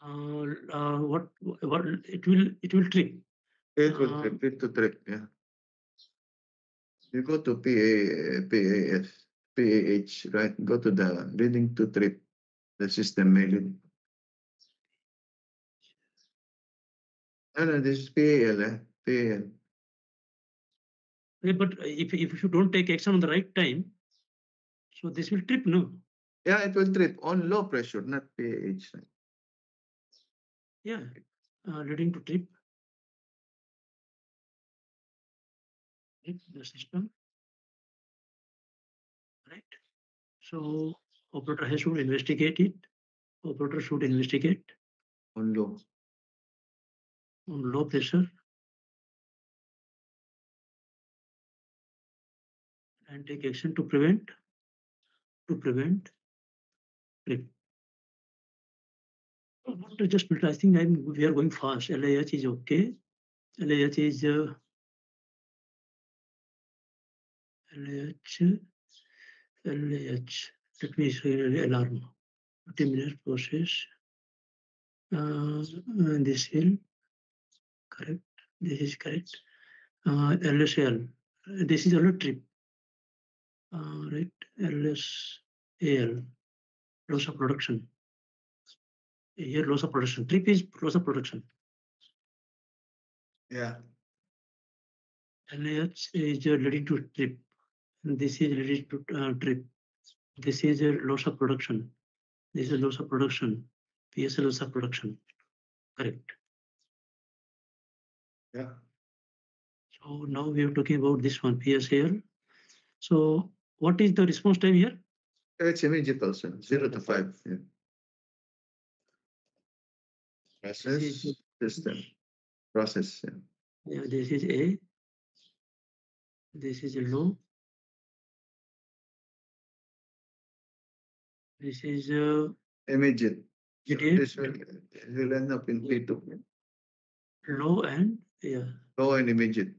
What it will trip. It will trip to trip, yeah. You go to PAH, right? Go to the reading to trip, the system made it. No, this is PAL, PAL. But if you don't take action on the right time, so this will trip, no? Yeah, it will trip on low pressure, not PAH. Right? Yeah, leading to trip the system, right? So operator has to investigate it. Operator should investigate On low. on low pressure and take action to prevent trip. Not just I think we are going fast. LIH is okay. LIH is LIH. LIH. Let me say alarm. 20-minute process. This will correct. This is correct. LSAL. This is a trip. Right. LSAL. Loss of production. Here loss of production. Trip is loss of production. Yeah. LH is leading to trip. And this is leading to trip. This is a loss of production. This is a loss of production. PSL loss of production. Correct. Yeah. So now we are talking about this one, PSL. So what is the response time here? It's immediate also, 0 to 5. Yeah. Process, system, process. Yeah. Yeah, this is A. This is a low. This is Immediate. So immediate. this will end up in P2. Low and yeah. Low and immediate.